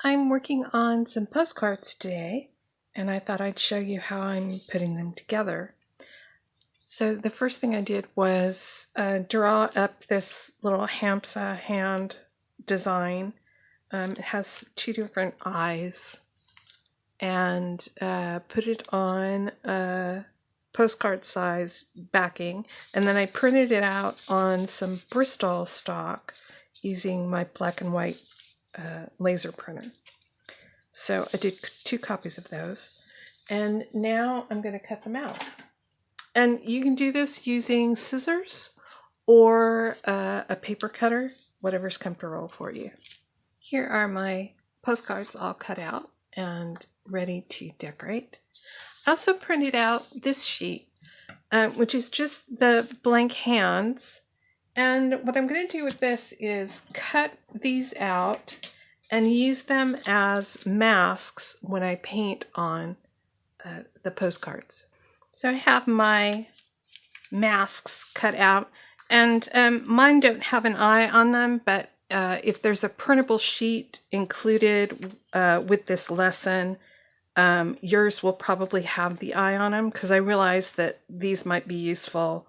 I'm working on some postcards today, and I thought I'd show you how I'm putting them together. So the first thing I did was draw up this little Hamsa hand design. It has two different eyes, and put it on a postcard size backing, and then I printed it out on some Bristol stock using my black and white laser printer. So I did 2 copies of those, and now I'm going to cut them out. And you can do this using scissors or a paper cutter, whatever's comfortable for you. Here are my postcards all cut out and ready to decorate. I also printed out this sheet, which is just the blank hands. And what I'm going to do with this is cut these out and use them as masks when I paint on the postcards. So I have my masks cut out, and mine don't have an eye on them, but if there's a printable sheet included with this lesson, yours will probably have the eye on them, because I realize that these might be useful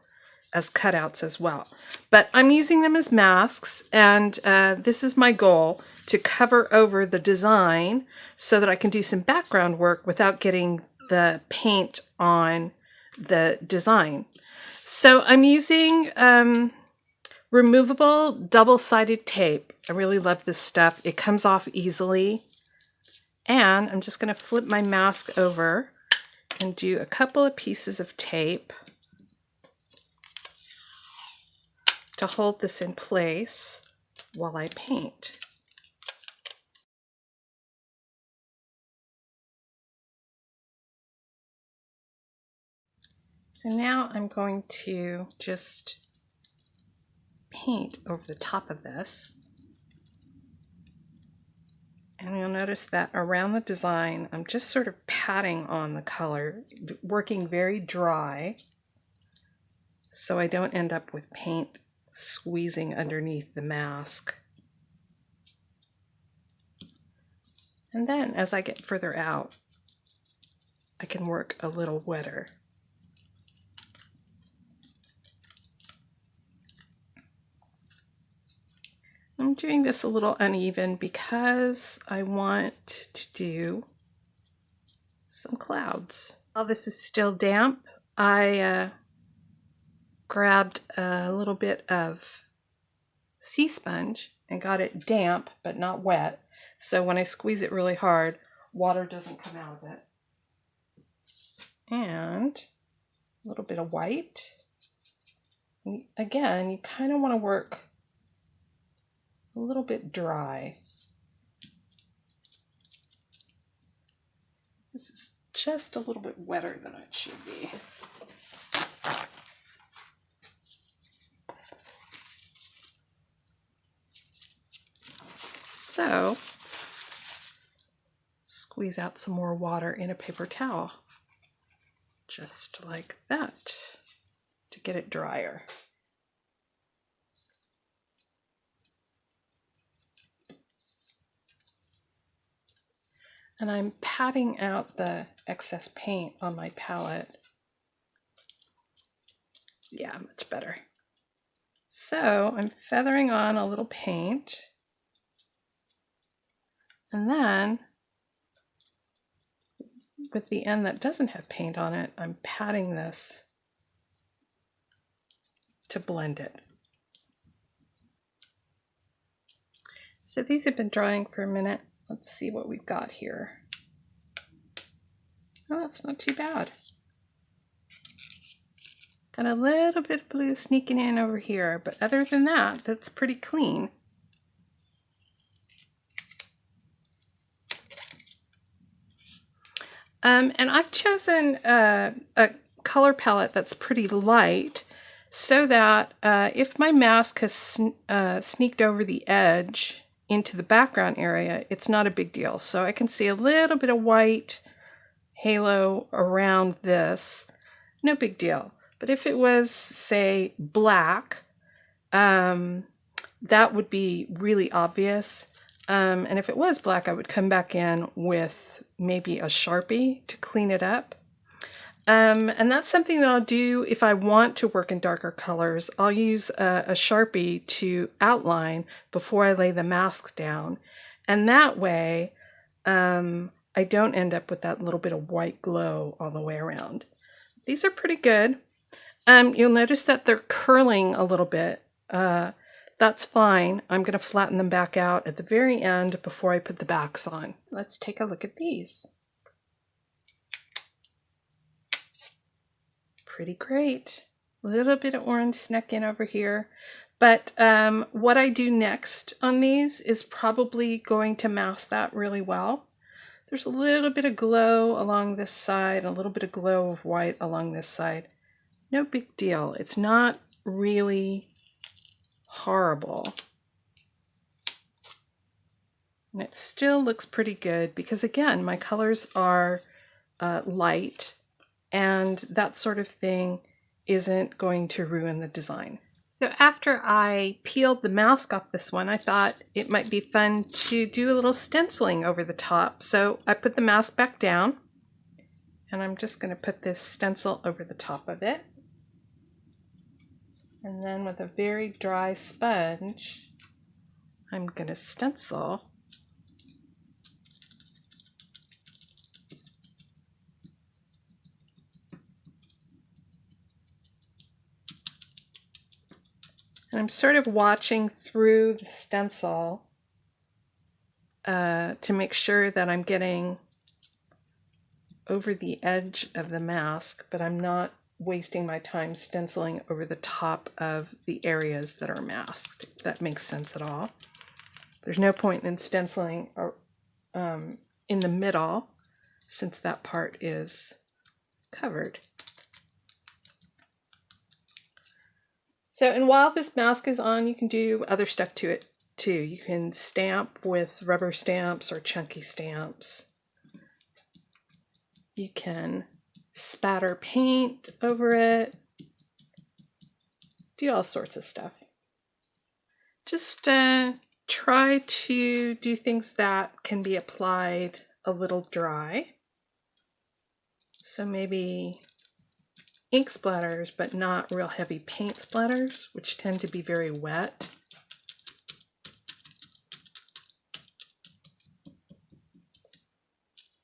as cutouts as well. But I'm using them as masks, and this is my goal, to cover over the design so that I can do some background work without getting the paint on the design. So I'm using removable double-sided tape. I really love this stuff. It comes off easily. And I'm just going to flip my mask over and do a couple of pieces of tape to hold this in place while I paint. So now I'm going to just paint over the top of this. And you'll notice that around the design, I'm just sort of patting on the color, working very dry, so I don't end up with paint squeezing underneath the mask. And then as I get further out, I can work a little wetter. I'm doing this a little uneven because I want to do some clouds. While this is still damp, I grabbed a little bit of sea sponge and got it damp but not wet, so when I squeeze it really hard, water doesn't come out of it. And a little bit of white. Again, you kind of want to work a little bit dry. This is just a little bit wetter than it should be. So, squeeze out some more water in a paper towel, just like that, to get it drier. And I'm patting out the excess paint on my palette. Yeah, much better. So I'm feathering on a little paint, and then with the end that doesn't have paint on it, I'm patting this to blend it. So these have been drying for a minute. Let's see what we've got here. Oh, that's not too bad. Got a little bit of blue sneaking in over here, but other than that, that's pretty clean. And I've chosen a color palette that's pretty light, so that if my mask has sneaked over the edge into the background area, it's not a big deal. So I can see a little bit of white halo around this, no big deal. But if it was, say, black, that would be really obvious. And if it was black, I would come back in with maybe a Sharpie to clean it up. And that's something that I'll do if I want to work in darker colors. I'll use a Sharpie to outline before I lay the mask down. And that way, I don't end up with that little bit of white glow all the way around. These are pretty good. You'll notice that they're curling a little bit. That's fine. I'm going to flatten them back out at the very end before I put the backs on. Let's take a look at these. Pretty great. A little bit of orange snuck in over here. But what I do next on these is probably going to mask that really well. There's a little bit of glow along this side, a little bit of glow of white along this side. No big deal. It's not really horrible. And it still looks pretty good because, again, my colors are light, and that sort of thing isn't going to ruin the design. So after I peeled the mask off this one, I thought it might be fun to do a little stenciling over the top. So I put the mask back down, and I'm just going to put this stencil over the top of it. And then with a very dry sponge, I'm going to stencil and I'm sort of watching through the stencil to make sure that I'm getting over the edge of the mask, but I'm not wasting my time stenciling over the top of the areas that are masked, if that makes sense at all. There's no point in stenciling in the middle since that part is covered. So, and while this mask is on, you can do other stuff to it too. You can stamp with rubber stamps or chunky stamps. You can spatter paint over it. Do all sorts of stuff. Just try to do things that can be applied a little dry. So maybe ink splatters, but not real heavy paint splatters, which tend to be very wet.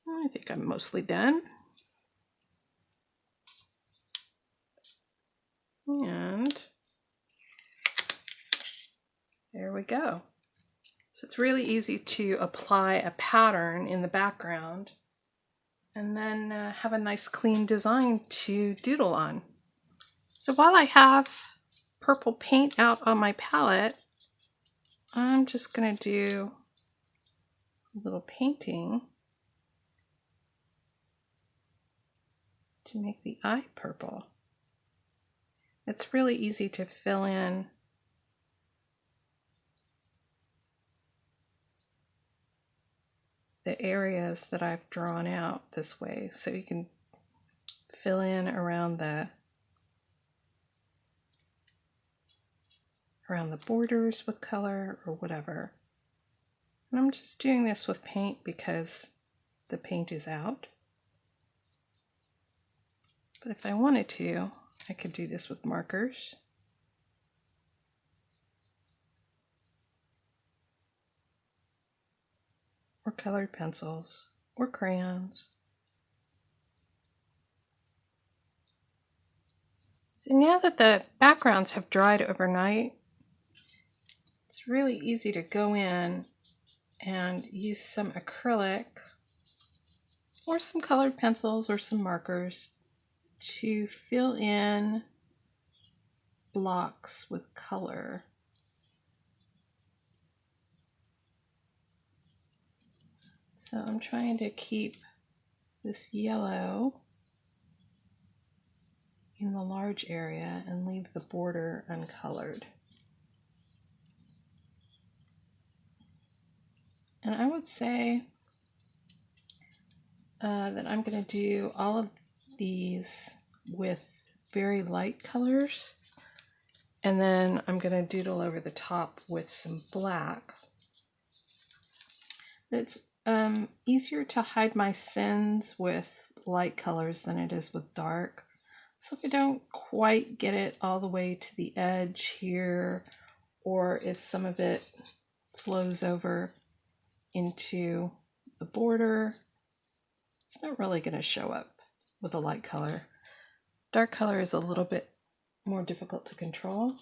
I think I'm mostly done. And there we go. So it's really easy to apply a pattern in the background and then have a nice clean design to doodle on. So while I have purple paint out on my palette, I'm just going to do a little painting to make the eye purple. It's really easy to fill in the areas that I've drawn out this way, so you can fill in around the borders with color or whatever. And I'm just doing this with paint because the paint is out. But if I wanted to, I could do this with markers. Or colored pencils, or crayons. So now that the backgrounds have dried overnight, it's really easy to go in and use some acrylic or some colored pencils or some markers to fill in blocks with color. So I'm trying to keep this yellow in the large area and leave the border uncolored. And I would say that I'm going to do all of these with very light colors, and then I'm going to doodle over the top with some black. It's easier to hide my sins with light colors than it is with dark. So if I don't quite get it all the way to the edge here, or if some of it flows over into the border, it's not really going to show up with a light color. Dark color is a little bit more difficult to control.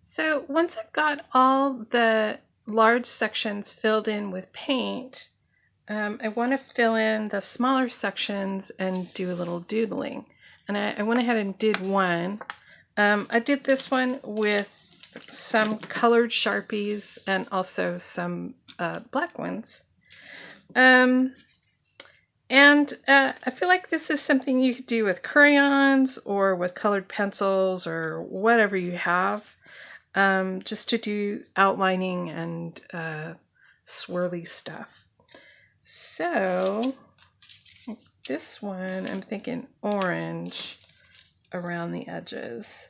So once I've got all the large sections filled in with paint, I want to fill in the smaller sections and do a little doodling. And I went ahead and did one. I did this one with some colored Sharpies and also some black ones. I feel like this is something you could do with crayons or with colored pencils or whatever you have, just to do outlining and swirly stuff. So this one, I'm thinking orange around the edges.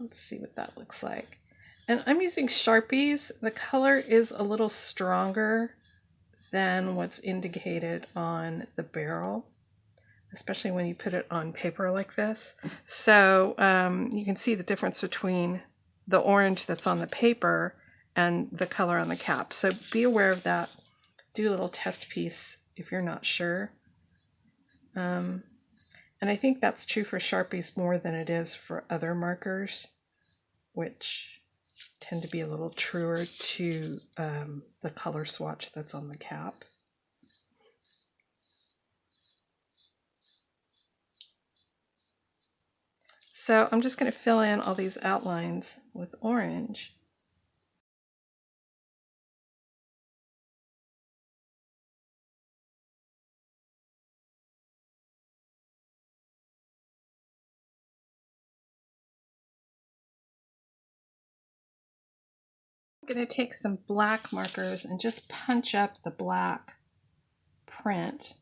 Let's see what that looks like. And I'm using Sharpies. The color is a little stronger than what's indicated on the barrel, especially when you put it on paper like this. So you can see the difference between the orange that's on the paper and the color on the cap. So be aware of that. Do a little test piece if you're not sure. And I think that's true for Sharpies more than it is for other markers, which tend to be a little truer to the color swatch that's on the cap. So I'm just going to fill in all these outlines with orange. I'm going to take some black markers and just punch up the black print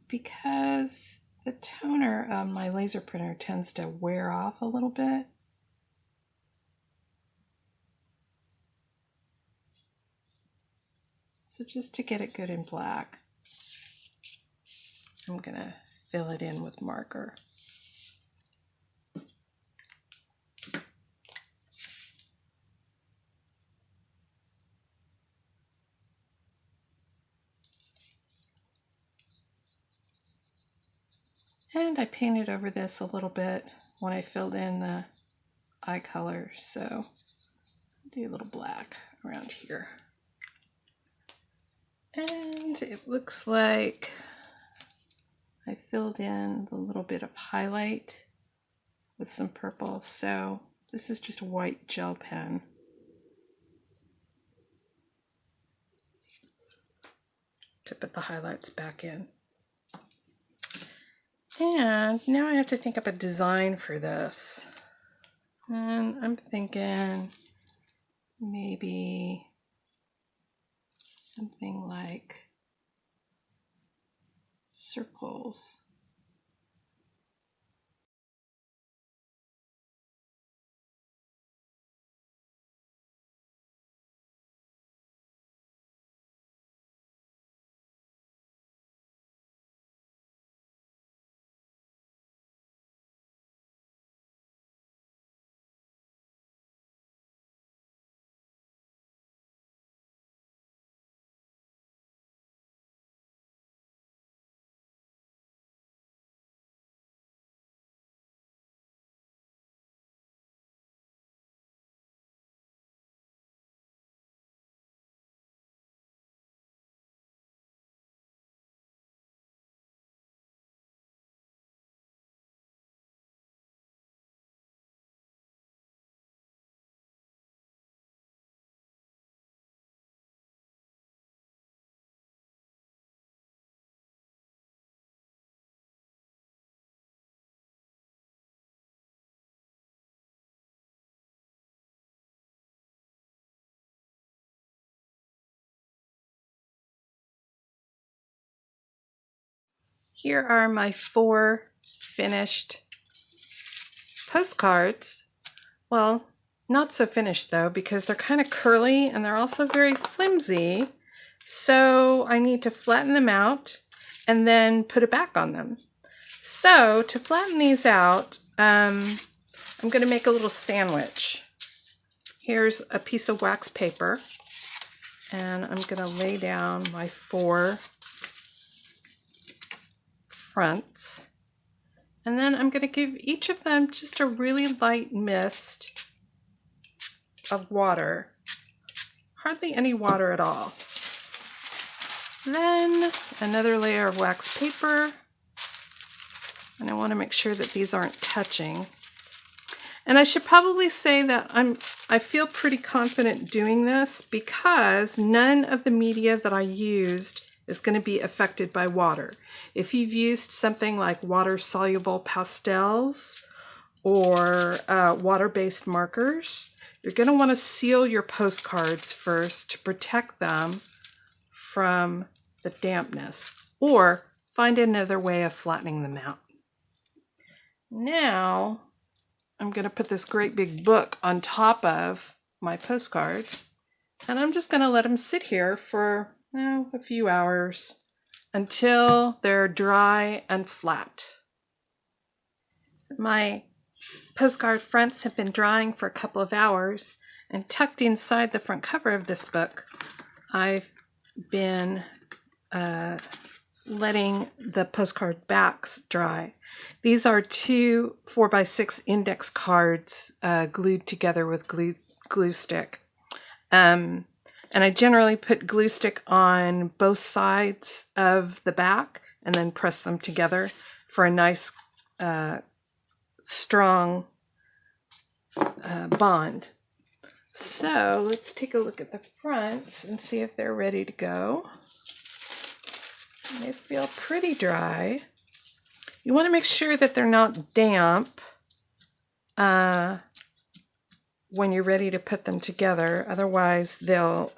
because the toner on my laser printer tends to wear off a little bit. So just to get it good in black, I'm going to fill it in with marker. And I painted over this a little bit when I filled in the eye color, so I'll do a little black around here. And it looks like I filled in a little bit of highlight with some purple, so this is just a white gel pen. To put the highlights back in. And now I have to think up a design for this. And I'm thinking maybe something like circles. here are my 4 finished postcards. Well, not so finished though, because they're kind of curly and they're also very flimsy. So I need to flatten them out and then put a back on them. So to flatten these out, I'm going to make a little sandwich. Here's a piece of wax paper, and I'm going to lay down my 4 fronts. And then I'm going to give each of them just a really light mist of water. Hardly any water at all. Then another layer of wax paper. And I want to make sure that these aren't touching. And I should probably say that I feel pretty confident doing this because none of the media that I used is going to be affected by water. If you've used something like water-soluble pastels or water-based markers, you're going to want to seal your postcards first to protect them from the dampness, or find another way of flattening them out. Now I'm going to put this great big book on top of my postcards, and I'm just going to let them sit here for a few hours until they're dry and flat. So my postcard fronts have been drying for a couple of hours, and tucked inside the front cover of this book, I've been letting the postcard backs dry. These are 2 4x6 index cards glued together with glue stick. And I generally put glue stick on both sides of the back and then press them together for a nice strong bond. So let's take a look at the fronts and see if they're ready to go. They feel pretty dry. You want to make sure that they're not damp when you're ready to put them together. Otherwise, they'll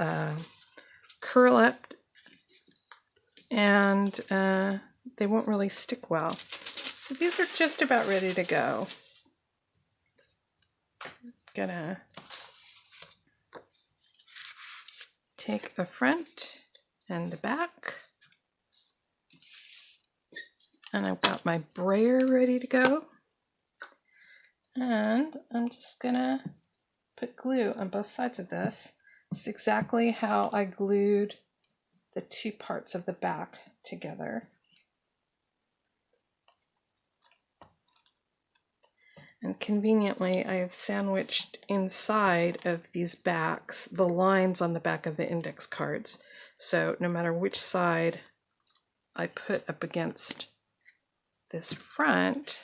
curl up and they won't really stick well. So these are just about ready to go. Gonna take a front and a back. And I've got my brayer ready to go. And I'm just gonna put glue on both sides of this. It's exactly how I glued the 2 parts of the back together. And conveniently, I have sandwiched inside of these backs the lines on the back of the index cards. So no matter which side I put up against this front,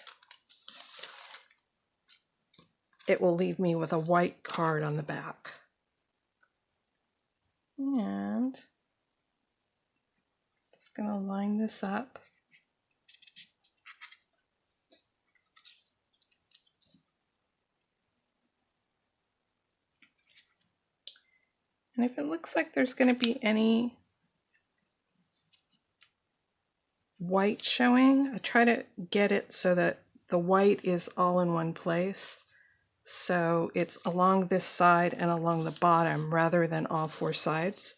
it will leave me with a white card on the back. And just going to line this up. And if it looks like there's going to be any white showing, I try to get it so that the white is all in one place. So it's along this side and along the bottom rather than all 4 sides.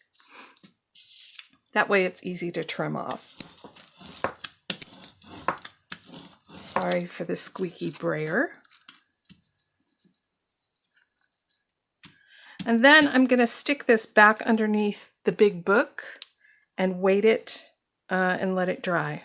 That way it's easy to trim off. Sorry for the squeaky brayer. And then I'm going to stick this back underneath the big book and weight it and let it dry.